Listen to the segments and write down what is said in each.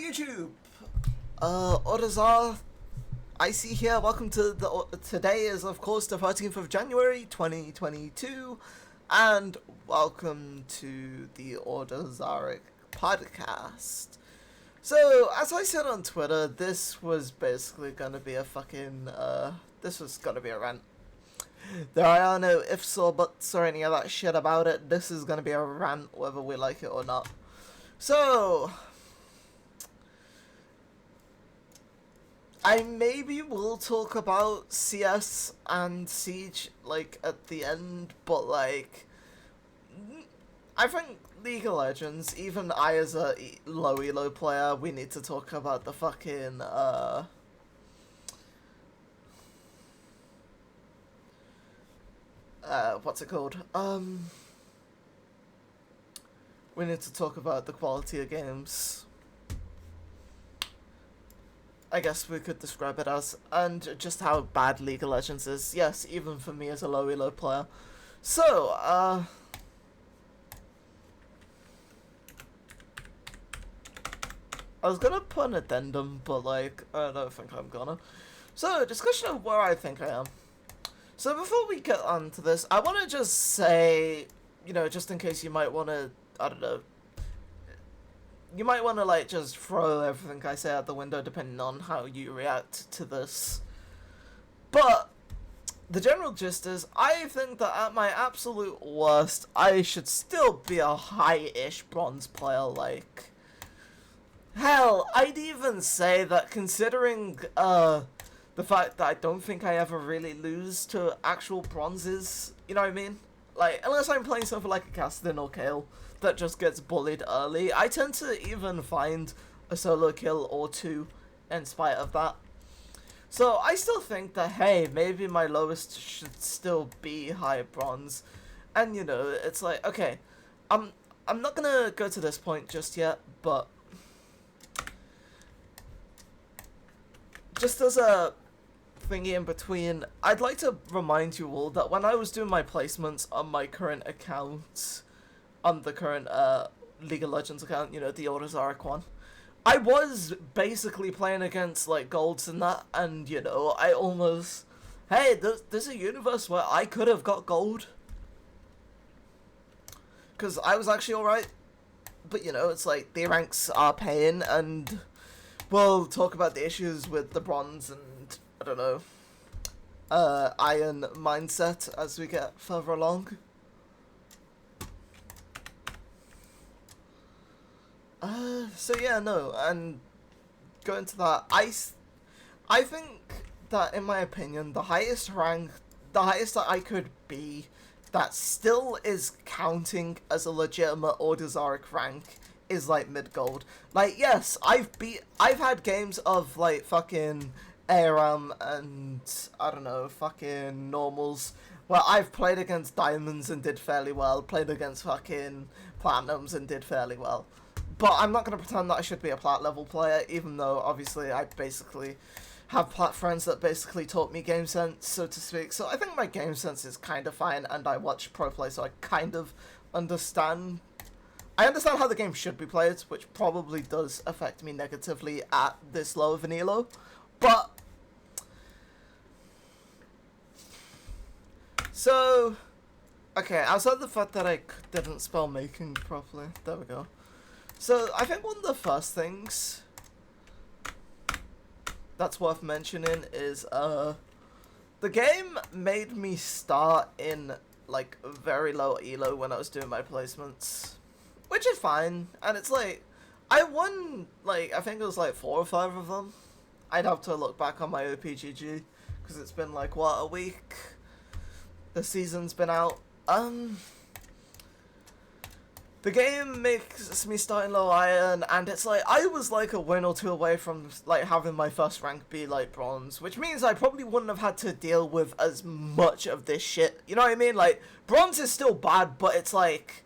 YouTube? Ordotsar, I see here. Welcome to today is of course the 13th of January 2022, and welcome to the Ordotsaric podcast. So, as I said on Twitter, this was basically gonna be a fucking, this was gonna be a rant. There are no ifs or buts or any of that shit about it. This is gonna be a rant whether we like it or not. So, I maybe will talk about CS and Siege, like, at the end, but, like, I think League of Legends, even I as a low elo player, we need to talk about the fucking, what's it called? We need to talk about the quality of games. I guess we could describe it as, and just how bad League of Legends is. Yes, even for me as a low elo player. So, I was gonna put an addendum, but, like, I don't think I'm gonna. So, discussion of where I think I am. So, before we get on to this, I want to just say, you know, just in case you might want to, I don't know, you might want to, like, just throw everything I say out the window depending on how you react to this. But the general gist is, I think that at my absolute worst, I should still be a high-ish bronze player, like. Hell, I'd even say that considering, the fact that I don't think I ever really lose to actual bronzes, you know what I mean? Like, unless I'm playing something like a Cassidin or Kale that just gets bullied early, I tend to even find a solo kill or two in spite of that. So I still think that, hey, maybe my lowest should still be high bronze. And, you know, it's like, okay, I'm not gonna go to this point just yet, but just as a thingy in between, I'd like to remind you all that when I was doing my placements on my current account, on the current League of Legends account, you know, the Ordotsar one, I was basically playing against, like, golds and that, and, you know, I almost, hey, there's a universe where I could have got gold, because I was actually alright, but, you know, it's like, the ranks are paying, and we'll talk about the issues with the bronze and, I don't know, iron mindset as we get further along. So yeah, no, and going to that, I think that, in my opinion, the highest rank, the highest that I could be, that still is counting as a legitimate Ordotsaric rank, is, like, mid-gold. Like, yes, I've had games of, like, fucking ARAM and, I don't know, fucking normals, where I've played against diamonds and did fairly well, played against fucking platinums and did fairly well. But I'm not going to pretend that I should be a plat level player, even though, obviously, I basically have plat friends that basically taught me game sense, so to speak. So I think my game sense is kind of fine, and I watch pro play, so I kind of understand. I understand how the game should be played, which probably does affect me negatively at this low of an elo, but so, okay, outside the fact that I didn't spell making properly, there we go. So, I think one of the first things that's worth mentioning is, the game made me start in, like, very low elo when I was doing my placements, which is fine, and it's like, I won, like, I think it was like 4 or 5 of them. I'd have to look back on my OPGG, because it's been, like, what, a week? The season's been out. The game makes me start in low iron, and it's like, I was like a win or two away from, like, having my first rank be, like, bronze, which means I probably wouldn't have had to deal with as much of this shit, you know what I mean? Like, bronze is still bad, but it's like,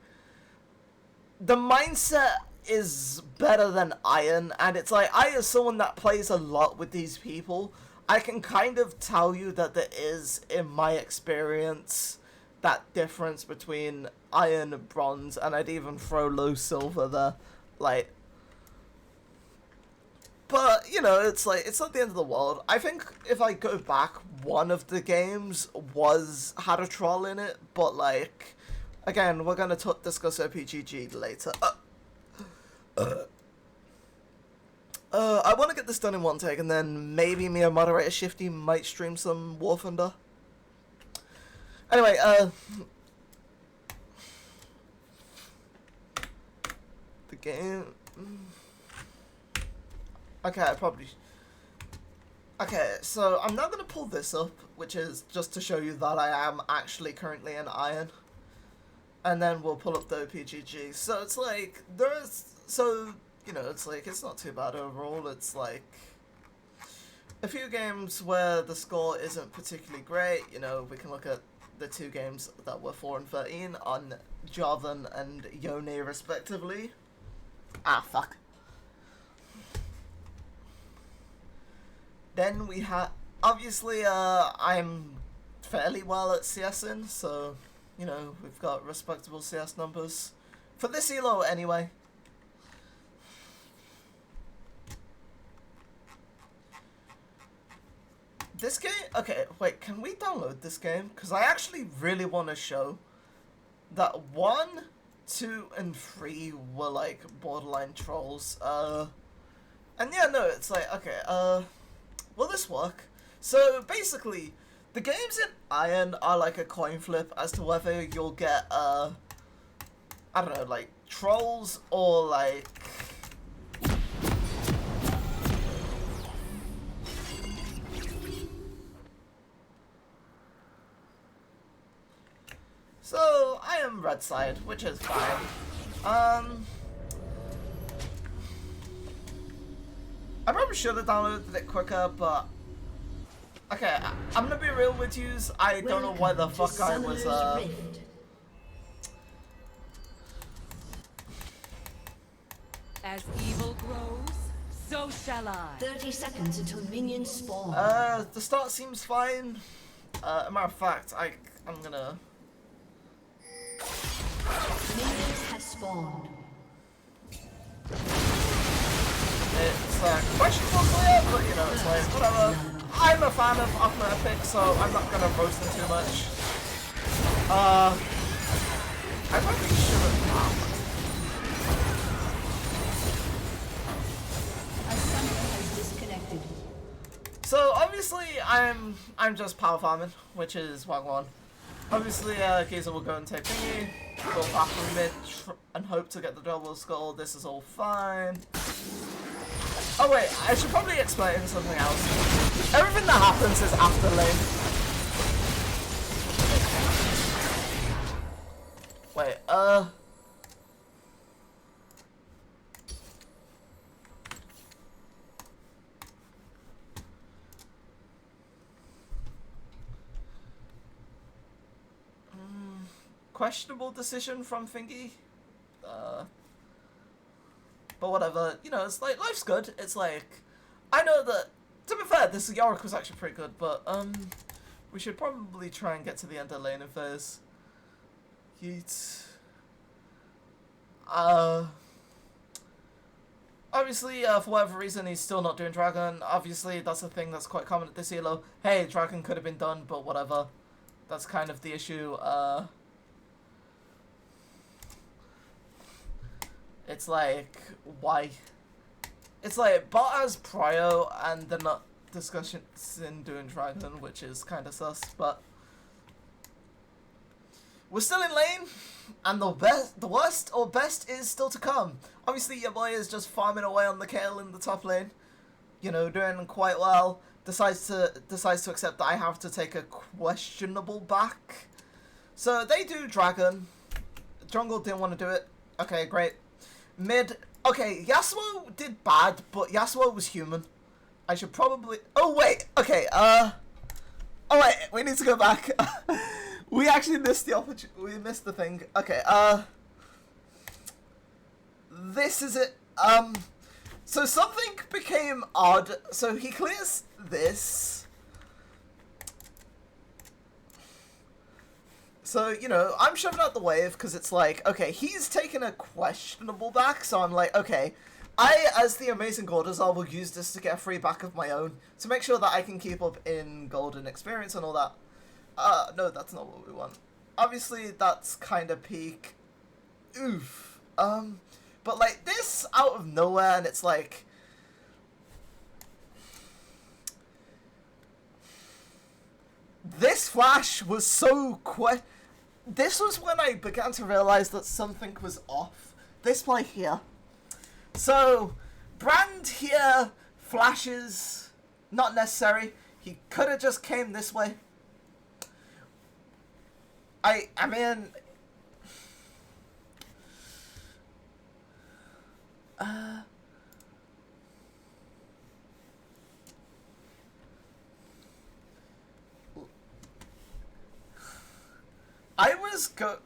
the mindset is better than iron, and it's like, I, as someone that plays a lot with these people, I can kind of tell you that there is, in my experience, that difference between iron and bronze, and I'd even throw low silver there. Like, know, it's like, it's not the end of the world. I think if I go back, one of the games had a troll in it, but like, again, we're gonna discuss OPGG later. I want to get this done in one take, and then maybe me and moderator Shifty might stream some War Thunder. Anyway, the game. Okay, Okay, so I'm now gonna pull this up, which is just to show you that I am actually currently in Iron, and then we'll pull up the OPGG. So it's like you know, it's like, it's not too bad overall. It's like a few games where the score isn't particularly great. You know, we can look at the 2 games that were 4 and 13 on Javan and Yone respectively. Ah, fuck. Then we have, obviously, I'm fairly well at CSing, so, you know, we've got respectable CS numbers. For this elo, anyway. This game, okay, wait, can we download this game? Because I actually really want to show that 1, 2, and 3 were, like, borderline trolls. And yeah, no, it's like, okay, will this work? So, basically, the games in Iron are like a coin flip as to whether you'll get, I don't know, like, trolls or, like... So, I am red side, which is fine. I probably should have downloaded it quicker, but... Okay, I'm gonna be real with yous, I don't know why the fuck I was, As evil grows, so shall I. 30 seconds until minions spawn. The start seems fine. As a matter of fact, I'm gonna... Minions has spawned. It's questionable clear, but you know, it's like, whatever. I'm a fan of off-meta picks, so I'm not gonna roast them too much. I probably shouldn't. A summoner has disconnected. So obviously I'm just power farming, which is Wagwan. Obviously, Giza will go and take thingy, go back from mid, and hope to get the double skull. This is all fine. Oh wait, I should probably explain something else. Everything that happens is after lane. Wait, questionable decision from Thingy. But whatever, you know, it's like, life's good. It's like, I know that, to be fair, this Yorick was actually pretty good, but, we should probably try and get to the end of lane phase. Yeet. Obviously, for whatever reason, he's still not doing Dragon. Obviously, that's a thing that's quite common at this elo. Hey, Dragon could have been done, but whatever. That's kind of the issue, It's like, why? It's like, bot has prio, and they're not discussing doing Dragon, which is kind of sus, but... We're still in lane, and the worst or best is still to come. Obviously, your boy is just farming away on the kill in the top lane. You know, doing quite well. Decides to accept that I have to take a questionable back. So, they do Dragon. Jungle didn't want to do it. Okay, great. Mid. Okay, Yasuo did bad, but Yasuo was human. I should probably... Oh, wait. Okay, Oh, wait. We need to go back. We actually missed the opportunity. We missed the thing. Okay, this is it. So something became odd. So he clears this. So, you know, I'm shoving out the wave because it's like, okay, he's taken a questionable back, so I'm like, okay, I, as the amazing Ordotsar, will use this to get a free back of my own, to make sure that I can keep up in golden experience and all that. No, that's not what we want. Obviously, that's kind of peak. Oof. But like, this out of nowhere, and it's like... This flash was so quick. This was when I began to realize that something was off. This play here. So, Brand here flashes, not necessary. He could have just came this way. I mean...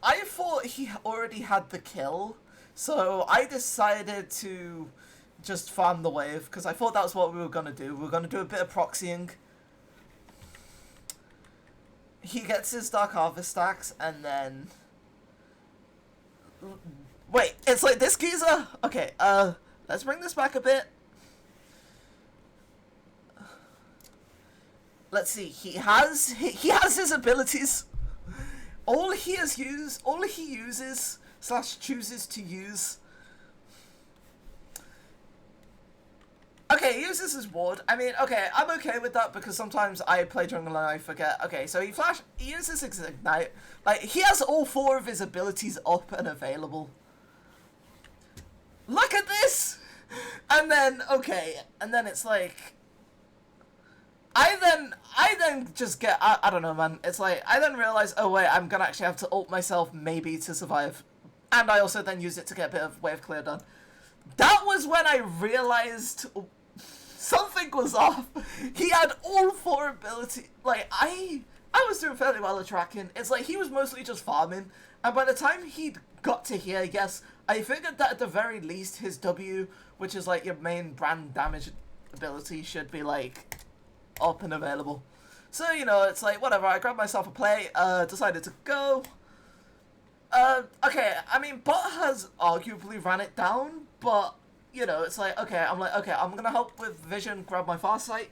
I thought he already had the kill, so I decided to just farm the wave, because I thought that was what we were going to do. We were going to do a bit of proxying. He gets his Dark Harvest stacks, and then... Wait, it's like this geezer? Okay, let's bring this back a bit. Let's see, he has his abilities. All he uses / chooses to use. Okay, he uses his ward. I mean, okay, I'm okay with that because sometimes I play jungle and I forget. Okay, so he uses his ignite. Like, he has all 4 of his abilities up and available. Look at this! And then, okay, and then it's like... I then just get, I don't know, man. It's like, I then realize, oh wait, I'm gonna actually have to ult myself maybe to survive. And I also then use it to get a bit of wave clear done. That was when I realized something was off. He had all 4 abilities. Like, I was doing fairly well at tracking. It's like, he was mostly just farming. And by the time he'd got to here, yes, I figured that at the very least his W, which is like your main brand damage ability, should be like... up and available. So, you know, it's like, whatever, I grabbed myself a play, decided to go. Okay, I mean, bot has arguably ran it down, but, you know, it's like, okay, I'm gonna help with vision, grab my Farsight.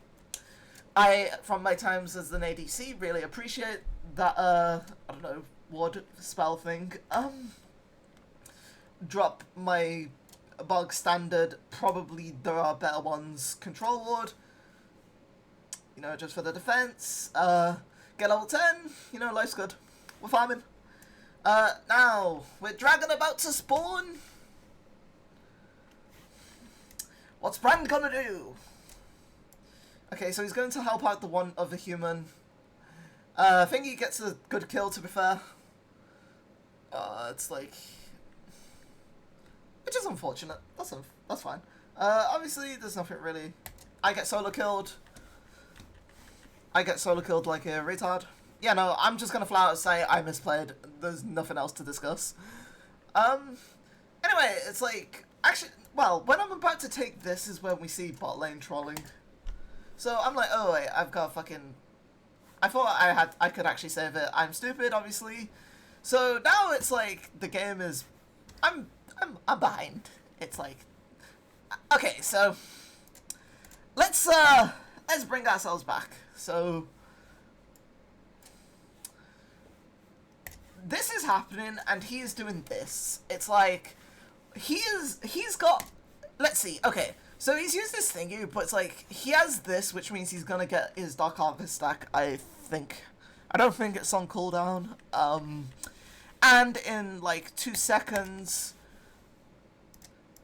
I, from my times as an ADC, really appreciate that, I don't know, ward spell thing. Drop my bog standard, probably there are better ones, control ward. You know, just for the defense. Get level 10. You know, life's good. We're farming. Now, with Dragon about to spawn. What's Brand gonna do? Okay, so he's going to help out the one other human. I think he gets a good kill, to be fair. It's like... which is unfortunate. That's fine. Obviously, there's nothing really... I get solo killed. I get solo killed like a retard. Yeah, no, I'm just gonna flat out say I misplayed. There's nothing else to discuss. Anyway, it's like, actually, well, when I'm about to take this is when we see bot lane trolling. So I'm like, oh wait, I've got fucking... I thought I could actually save it. I'm stupid, obviously. So now it's like, the game is... I'm behind. It's like... Okay, so... Let's bring ourselves back. So this is happening and he is doing this. It's like he's got, let's see, okay, so he's used this thingy, but it's like he has this, which means he's gonna get his Dark Harvest stack, I think. I don't think it's on cooldown. And in like 2 seconds.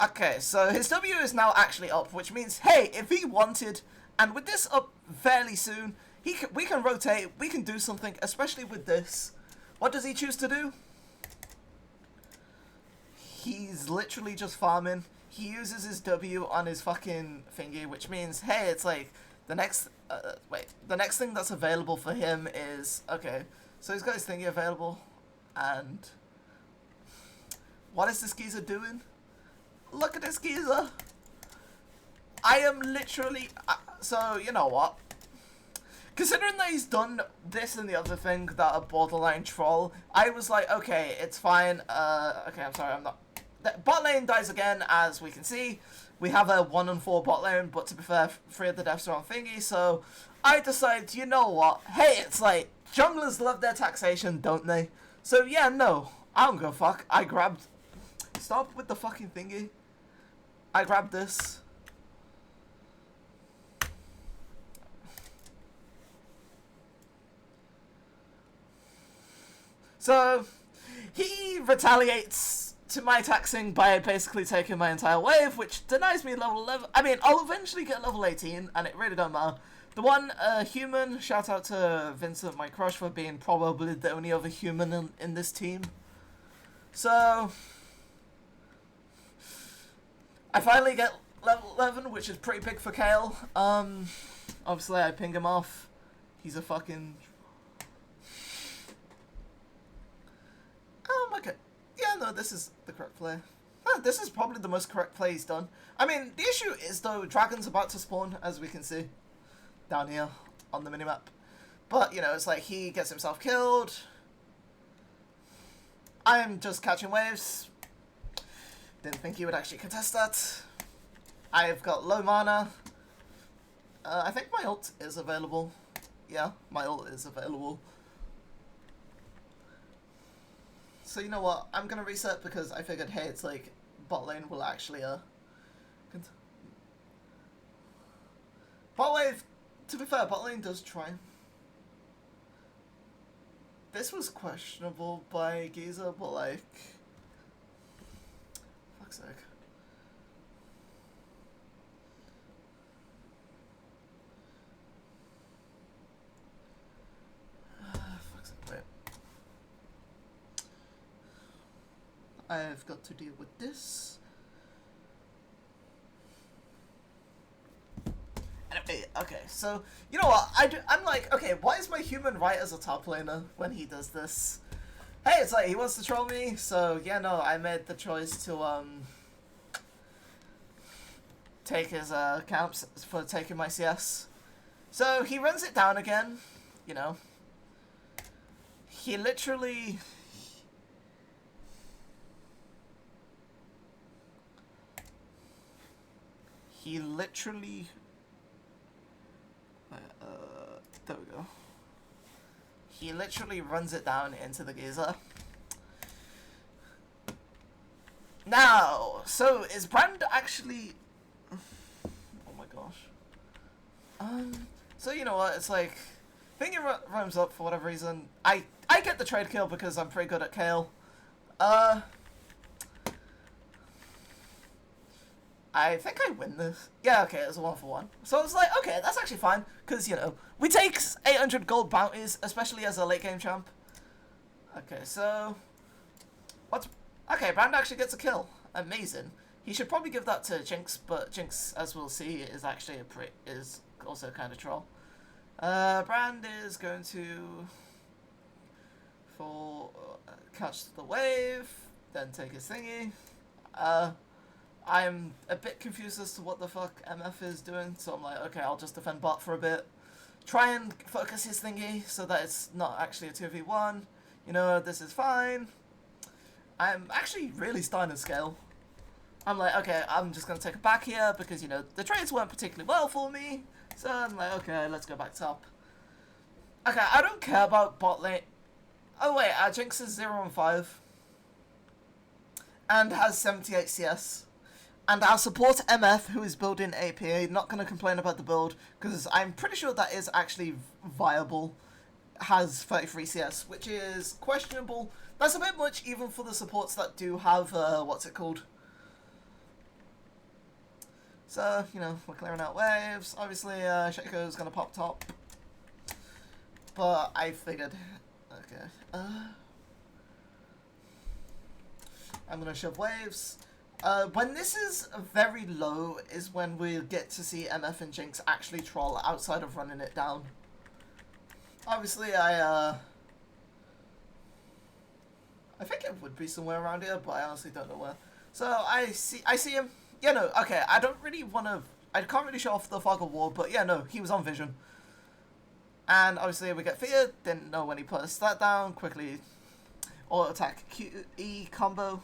Okay, so his W is now actually up, which means, hey, if he wanted, and with this up fairly soon, we can rotate, we can do something, especially with this. What does he choose to do? He's literally just farming. He uses his W on his fucking thingy, which means, hey, it's like, the next, the next thing that's available for him is, okay, so he's got his thingy available, and what is this geezer doing? Look at this geezer. I am literally... so, you know what? Considering that he's done this and the other thing that a borderline troll, I was like, okay, it's fine. Okay, I'm sorry, I'm not... Bot lane dies again, as we can see. we have a 1-4 bot lane, but to be fair, 3 of the deaths are on thingy, so I decided, you know what, hey, it's like, junglers love their taxation, don't they? So yeah, no, I don't give a fuck. I grabbed, stop with the fucking thingy. I grabbed this. So, he retaliates to my taxing by basically taking my entire wave, which denies me level 11. I mean, I'll eventually get level 18, and it really don't matter. The one human, shout out to Vincent, my crush, for being probably the only other human in this team. So, I finally get level 11, which is pretty big for Kale. Obviously I ping him off. He's a fucking... Okay. Yeah, no, this is the correct play. This is probably the most correct play he's done. I mean, the issue is, though, Dragon's about to spawn, as we can see. Down here, on the minimap. But, you know, it's like, he gets himself killed. I'm just catching waves. Didn't think he would actually contest that. I've got low mana. I think my ult is available. Yeah, my ult is available. So you know what, I'm gonna reset because I figured, hey, it's like, bot lane will actually, bot wave, to be fair, bot lane does try. This was questionable by Giza, but like, fuck's sake. I've got to deal with this. Anyway, okay, so, you know what, I'm like, okay, why is my human right as a top laner when he does this? Hey, it's like, he wants to troll me, so, yeah, no, I made the choice to, take his, camps for taking my CS. So, he runs it down again, you know. He literally... there we go. He literally runs it down into the geyser. Now, so is Brand actually... Oh my gosh. So you know what, it's like... Thingy roams up for whatever reason. I get the trade kill because I'm pretty good at Kale. I think I win this. Yeah, okay, it's a 1-for-1. So I was like, okay, that's actually fine. Because, you know, we take 800 gold bounties, especially as a late game champ. Okay, so... What's... Okay, Brand actually gets a kill. Amazing. He should probably give that to Jinx, but Jinx, as we'll see, is actually is also kind of troll. Brand is going to... catch the wave, then take his thingy. I'm a bit confused as to what the fuck MF is doing, so I'm like, okay, I'll just defend bot for a bit. Try and focus his thingy so that it's not actually a 2v1. You know, this is fine. I'm actually really starting to scale. I'm like, okay, I'm just going to take it back here because, you know, the trades weren't particularly well for me. So I'm like, okay, let's go back top. Okay, I don't care about bot lane. Oh wait, Jinx is 0-5. And has 78 CS. And I'll support MF, who is building AP. Not going to complain about the build, because I'm pretty sure that is actually viable. Has 33 CS, which is questionable. That's a bit much, even for the supports that do have, what's it called? So, you know, we're clearing out waves. Obviously, Shaco's going to pop top. But I figured... Okay. I'm going to shove waves. When this is very low is when we'll get to see MF and Jinx actually troll outside of running it down. Obviously, I think it would be somewhere around here, but I honestly don't know where. So I see him. Yeah, no, okay, I don't really want to... I can't really show off the fog of war, but yeah, no, he was on vision. And obviously we get feared, didn't know when he put his stat down, quickly auto attack QE combo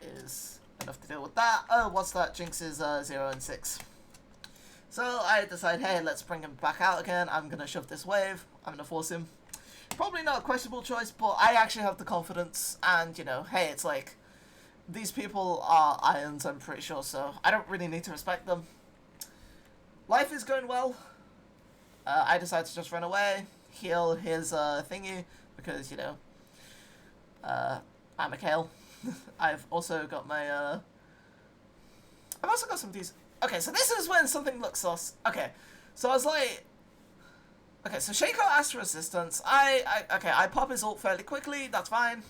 is gonna have to deal with that. Oh, what's that? Jinx is 0 and 6. So I decide, hey, let's bring him back out again. I'm gonna shove this wave. I'm gonna force him. Probably not a questionable choice, but I actually have the confidence, and, you know, hey, it's like, these people are irons, I'm pretty sure, so I don't really need to respect them. Life is going well. I decide to just run away, heal his thingy, because, you know, I'm a Kale. I've also got my, I've also got some decent... Okay, so this is when something looks sus. Okay, so I was like... Okay, so Shaco asked for assistance. I pop his ult fairly quickly, that's fine.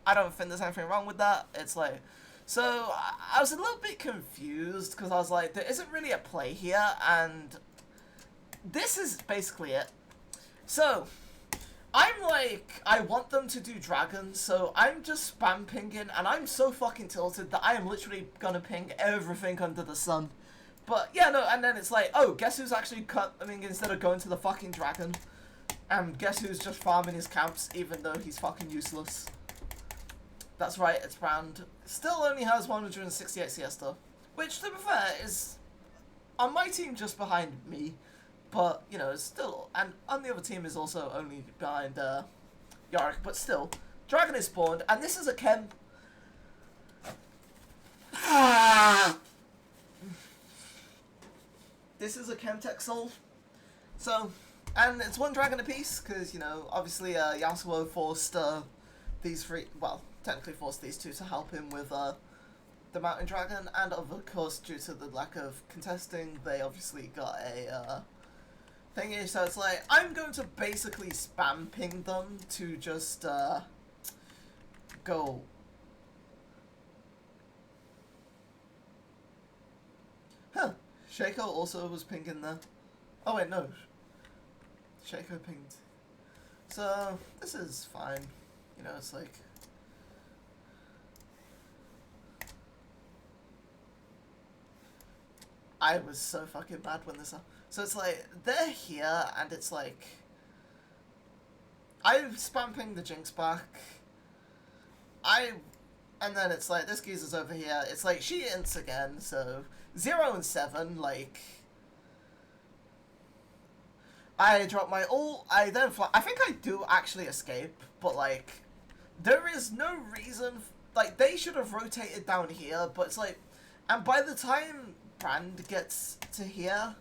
I don't think there's anything wrong with that. It's like... So, I was a little bit confused, because I was like, there isn't really a play here, and... This is basically it. So, I'm like, I want them to do dragon, so I'm just spam pinging, and I'm so fucking tilted that I am literally gonna ping everything under the sun. But, yeah, no, and then it's like, oh, guess who's actually coming instead of going to the fucking dragon? And guess who's just farming his camps, even though he's fucking useless? That's right, it's Brand. Still only has 168 CS though. Which, to be fair, is on my team just behind me. But, you know, it's still... And on the other team is also only behind Yorick. But still, Dragon is spawned, and this is a chem. This is a Chemtech soul. So, and it's one dragon apiece, because, you know, obviously Yasuo forced these three, well, technically forced these two to help him with the Mountain Dragon, and of course, due to the lack of contesting, they obviously got a thingy, so it's like, I'm going to basically spam ping them to just go. Huh. Shaco also was pinging there. Oh wait, no. Shaco pinged. So, this is fine. You know, it's like... I was so fucking mad when this happened. So it's like, they're here, and it's like... I spam pinged the Jinx back. And then it's like, this geezer's over here. It's like, she ints again, so... 0 and 7, like... I drop my ult, I then fly. I think I do actually escape, but like... There is no reason... Like, they should have rotated down here, but it's like... And by the time Brand gets to here...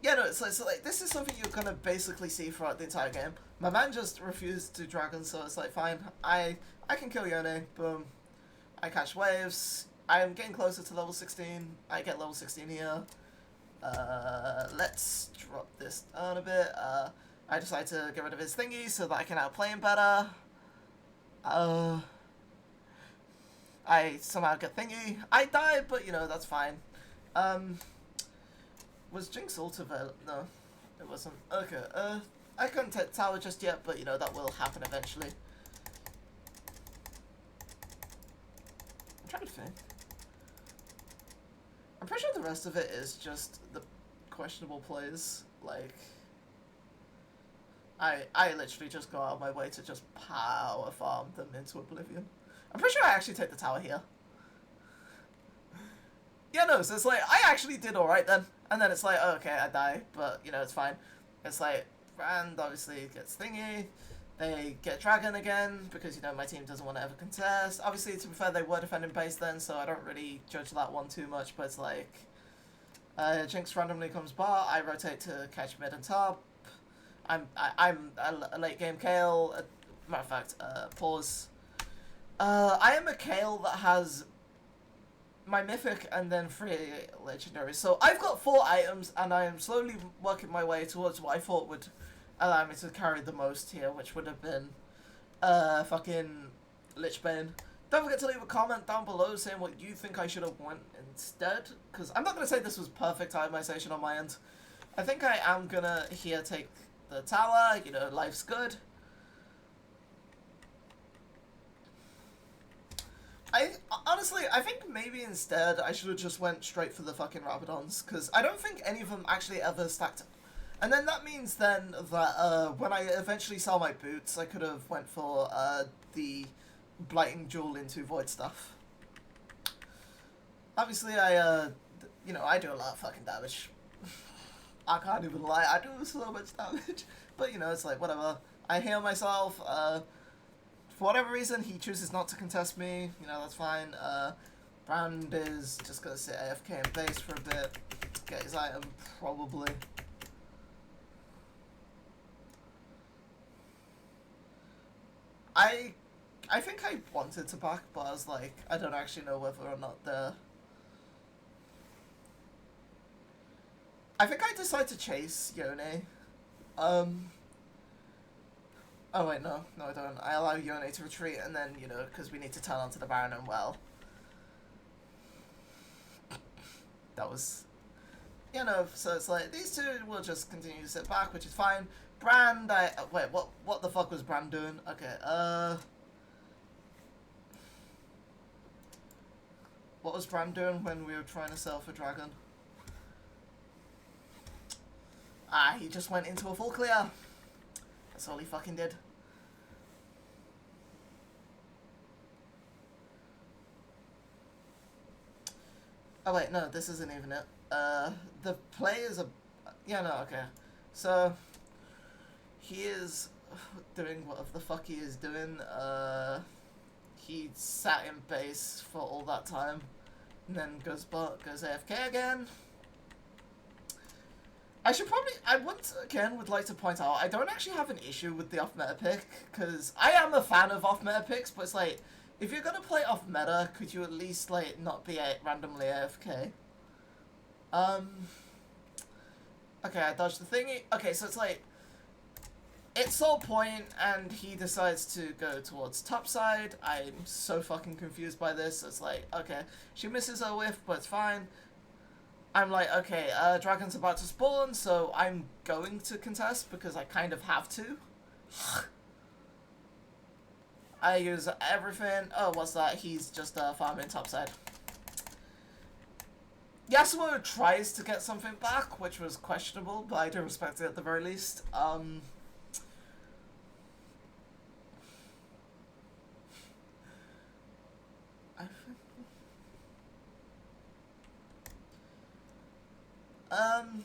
Yeah, no, it's like, so like, this is something you're gonna basically see throughout the entire game. My man just refused to dragon, so it's like, fine. I can kill Yone, boom. I catch waves. I'm getting closer to level 16. I get level 16 here. Let's drop this down a bit. I decide to get rid of his thingy so that I can outplay him better. I somehow get thingy. I die, but you know, that's fine. Was Jinx ult available? No, it wasn't. Okay, I couldn't take tower just yet, but you know, that will happen eventually. I'm trying to think. I'm pretty sure the rest of it is just the questionable plays. Like, I literally just go out of my way to just power farm them into oblivion. I'm pretty sure I actually take the tower here. Yeah, no, so it's like, I actually did alright then. And then it's like, oh, okay, I die, but, you know, it's fine. It's like, Rand obviously gets thingy. They get dragon again, because, you know, my team doesn't want to ever contest. Obviously, to be fair, they were defending base then, so I don't really judge that one too much, but it's like... Jinx randomly comes bar, I rotate to catch mid and top. I'm a late game Kale. Matter of fact, pause. I am a Kale that has my mythic and then 3 legendaries. So I've got 4 items, and I am slowly working my way towards what I thought would allow me to carry the most here, which would have been fucking Lichbane. Don't forget to leave a comment down below saying what you think I should have went instead, because I'm not going to say this was perfect itemization on my end. I think I am going to here take the tower, you know, life's good. Honestly, I think maybe instead I should have just went straight for the fucking Rabadons, because I don't think any of them actually ever stacked. And then that means then that when I eventually sell my boots, I could have went for the Blighting Jewel into Void stuff. Obviously, you know, I do a lot of fucking damage. I can't even lie, I do so much damage. But, you know, it's like, whatever. I heal myself, for whatever reason, he chooses not to contest me, you know, that's fine. Brand is just gonna sit AFK in base for a bit, get his item, probably. I think I wanted to back, but I was like, I don't actually know whether or not the... I think I decided to chase Yone. Oh wait, no, I don't. I allow Yone to retreat, and then, you know, because we need to turn onto the Baron, and well... That was... You know, so it's like, these two will just continue to sit back, which is fine. Brand, wait, what the fuck was Brand doing? Okay, what was Brand doing when we were trying to sell for Dragon? Ah, he just went into a full clear. That's all he fucking did. Oh wait, no, this isn't even it. The play is a... Yeah, no, okay. So, he is doing whatever the fuck he is doing. He sat in base for all that time, and then goes AFK again. I once again would like to point out, I don't actually have an issue with the off-meta pick, because I am a fan of off-meta picks, but it's like, if you're gonna play off-meta, could you at least, like, not be randomly AFK? Okay, I dodged the thingy. Okay, so it's like, it's Soul Point, and he decides to go towards topside. I'm so fucking confused by this. It's like, okay, she misses her whiff, but it's fine. I'm like, okay, Dragon's about to spawn, so I'm going to contest because I kind of have to. I use everything. Oh, what's that? He's just farming topside. Yasuo tries to get something back, which was questionable, but I do respect it at the very least.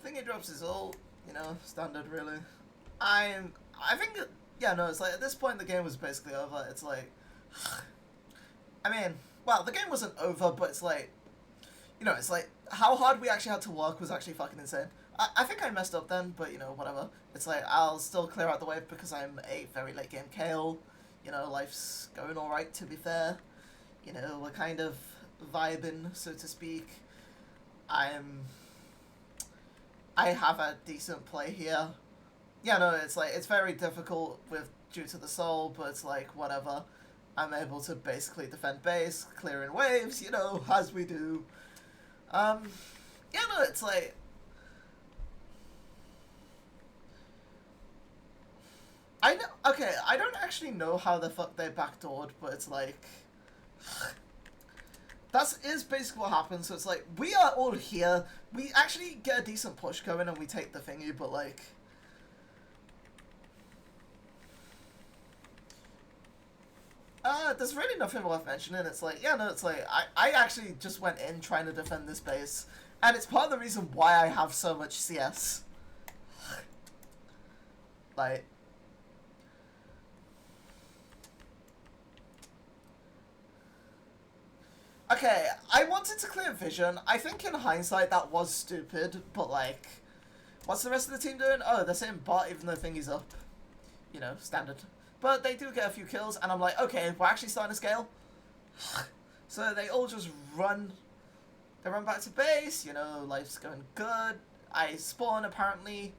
Thingy drops his ult, you know, standard really. I think, yeah, no, it's like, at this point the game was basically over. It's like, I mean, well, the game wasn't over, but it's like, you know, it's like, how hard we actually had to work was actually fucking insane. I think I messed up then, but, you know, whatever. It's like, I'll still clear out the wave because I'm a very late game Kale. You know, life's going alright, to be fair. You know, we're kind of vibing, so to speak. I have a decent play here. Yeah, no, it's like, it's very difficult due to the soul, but it's like, whatever. I'm able to basically defend base, clearing waves, you know, as we do. Yeah, no, it's like... Okay, I don't actually know how the fuck they backdoored, but it's like... That is basically what happens, so it's like, we are all here, we actually get a decent push going and we take the thingy, but like... there's really nothing worth mentioning. It's like, yeah, no, it's like, I actually just went in trying to defend this base, and it's part of the reason why I have so much CS. Like... Okay, I wanted to clear vision. I think in hindsight that was stupid, but like, what's the rest of the team doing? Oh, they're saying bot even though thingy's up. You know, standard. But they do get a few kills, and I'm like, okay, we're actually starting to scale. So they all just run. They run back to base, you know, life's going good. I spawn, apparently.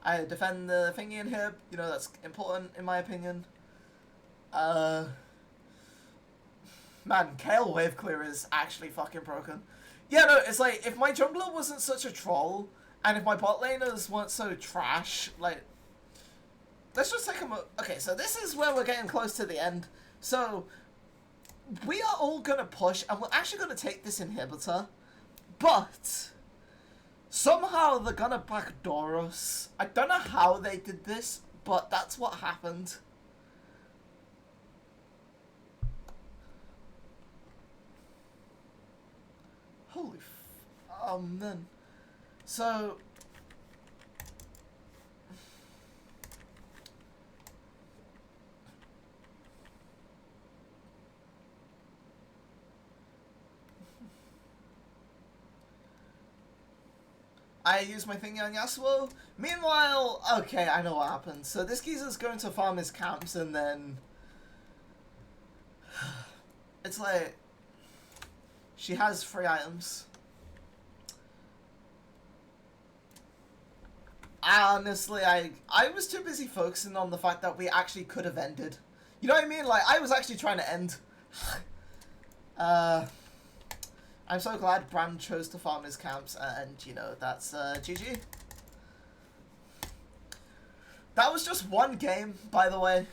I defend the thingy and hip, you know, that's important in my opinion. Man, Kale wave clear is actually fucking broken. Yeah, no, it's like, if my jungler wasn't such a troll, and if my bot laners weren't so trash, like... Let's just take a moment. Okay, so this is where we're getting close to the end. So, we are all gonna push, and we're actually gonna take this inhibitor, but... somehow they're gonna backdoor us. I don't know how they did this, but that's what happened. Holy oh man. So I use my thingy on Yasuo. Meanwhile, okay, I know what happened. So this geezer's going to farm his camps and then it's like she has 3 items. Honestly, I was too busy focusing on the fact that we actually could have ended. You know what I mean? Like, I was actually trying to end. I'm so glad Bram chose to farm his camps, and, you know, that's, GG. That was just one game, by the way.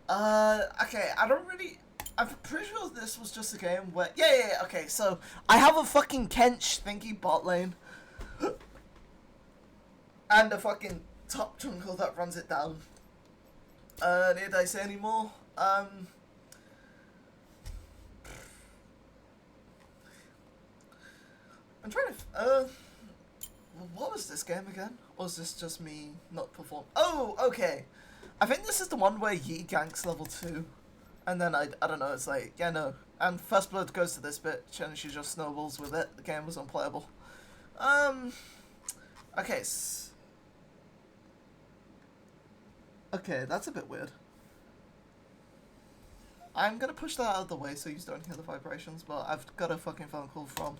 Okay, I don't really... I'm pretty sure this was just a game where... Yeah, okay, so... I have a fucking Kench thingy bot lane. And a fucking top jungle that runs it down. Need I say any more? I'm trying to... what was this game again? Or is this just me not performing? Oh, okay. I think this is the one where Yi ganks level 2. And then I don't know, it's like, yeah, no. And First Blood goes to this bitch and she just snowballs with it. The game was unplayable. Okay, okay, that's a bit weird. I'm gonna push that out of the way so you don't hear the vibrations, but I've got a fucking phone call from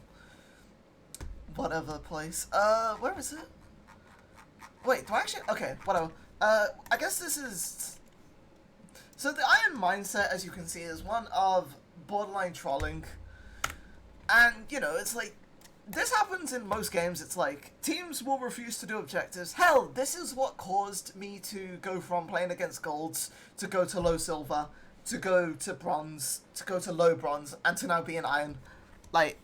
whatever place. Where is it? Wait, do I actually? Okay, whatever. I guess this is... So the Iron Mindset, as you can see, is one of borderline trolling. And, you know, it's like... This happens in most games. It's like, teams will refuse to do objectives. Hell, this is what caused me to go from playing against golds, to go to low silver, to go to bronze, to go to low bronze, and to now be an iron. Like...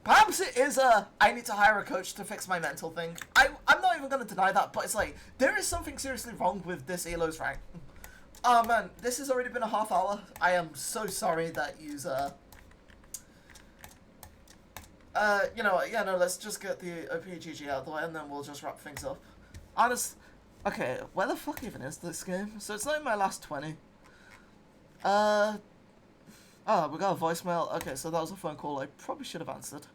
Perhaps it is I need to hire a coach to fix my mental thing. I'm not even going to deny that, but it's like, there is something seriously wrong with this Elo's rank. Oh man, this has already been a half hour. I am so sorry that you's, you know what, yeah, no, let's just get the OPGG out of the way and then we'll just wrap things up. Okay, where the fuck even is this game? So it's like my last 20. Oh, we got a voicemail. Okay, so that was a phone call I probably should have answered.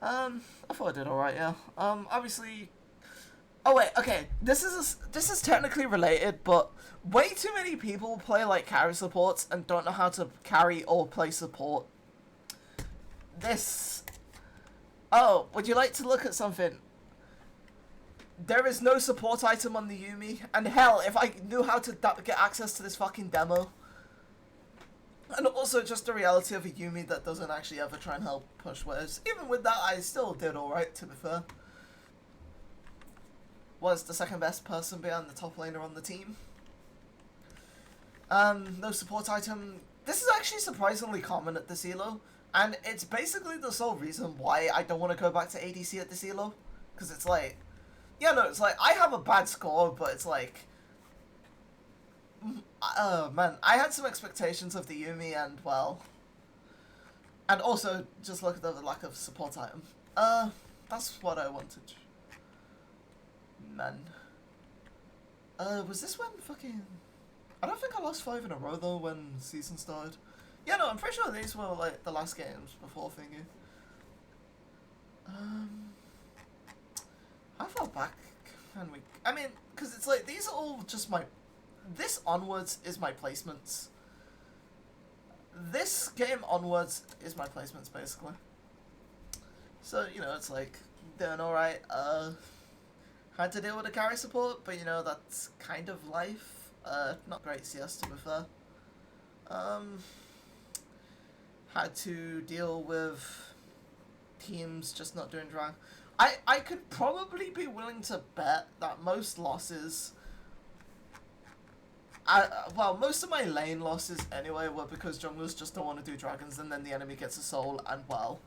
I thought I did alright, yeah. Obviously... Oh wait, okay, this is technically related, but way too many people play like carry supports and don't know how to carry or play support. This... Oh, would you like to look at something? There is no support item on the Yuumi, and hell, if I knew how to get access to this fucking demo... And also just the reality of a Yuumi that doesn't actually ever try and help push waves. Even with that, I still did alright, to be fair. Was the second best person behind the top laner on the team. No support item. This is actually surprisingly common at this elo. And it's basically the sole reason why I don't want to go back to ADC at this elo. Because it's like... Yeah, no, it's like, I have a bad score, but it's like... Oh man, I had some expectations of the Yuumi and, well... And also, just look at the lack of support item. That's what I wanted. Man. Was this when fucking... I don't think I lost 5 in a row though when season started. Yeah, no, I'm pretty sure these were like the last games before thingy. How far back can we... I mean, because it's like, these are all just my... This onwards is my placements. This game onwards is my placements, basically. So, you know, it's like, doing alright. Had to deal with the carry support, but you know, that's kind of life. Not great CS, to be fair. Had to deal with teams just not doing drag. I could probably be willing to bet that most losses... well, most of my lane losses anyway were because junglers just don't want to do dragons and then the enemy gets a soul, and well...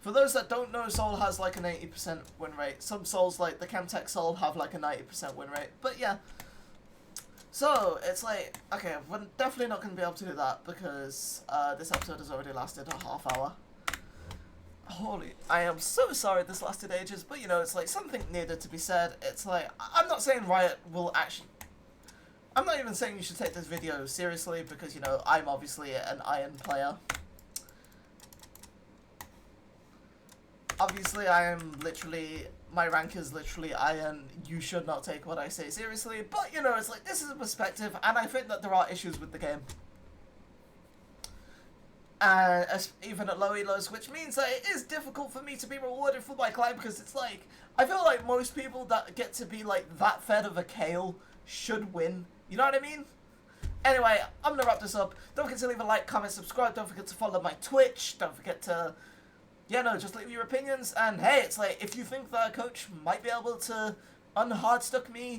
For those that don't know, Soul has like an 80% win rate. Some Souls, like the Chemtech Soul, have like a 90% win rate. But yeah. So, it's like, okay, we're definitely not going to be able to do that because this episode has already lasted a half hour. holy, I am so sorry this lasted ages, but you know, it's like something needed to be said. It's like, I'm not saying Riot will actually, I'm not even saying you should take this video seriously because, you know, I'm obviously an Iron player. Obviously, I am literally, my rank is literally Iron. You should not take what I say seriously, but you know, it's like, this is a perspective, and I think that there are issues with the game. Even at low elos, which means that it is difficult for me to be rewarded for my climb, because it's like, I feel like most people that get to be like that fed of a kale should win. You know what I mean? Anyway, I'm gonna wrap this up. Don't forget to leave a like, comment, subscribe. Don't forget to follow my Twitch. Don't forget to, yeah, no, just leave your opinions. And hey, it's like, if you think that a coach might be able to unhardstuck me,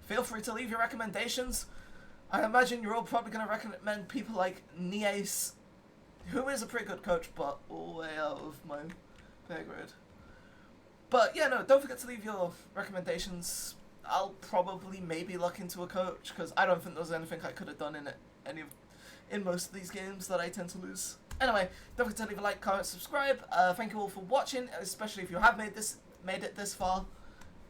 feel free to leave your recommendations. I imagine you're all probably gonna recommend people like Niace, who is a pretty good coach, but way out of my pay grade. But yeah, no, don't forget to leave your recommendations. I'll probably maybe look into a coach, because I don't think there's anything I could have done in most of these games that I tend to lose. Anyway, don't forget to leave a like, comment, subscribe. Thank you all for watching, especially if you have made it this far.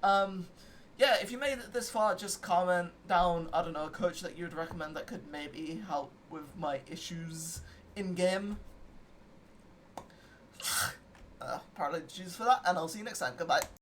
Yeah, if you made it this far, just comment down, I don't know, a coach that you would recommend that could maybe help with my issues in-game. Apologies for that, and I'll see you next time. Goodbye.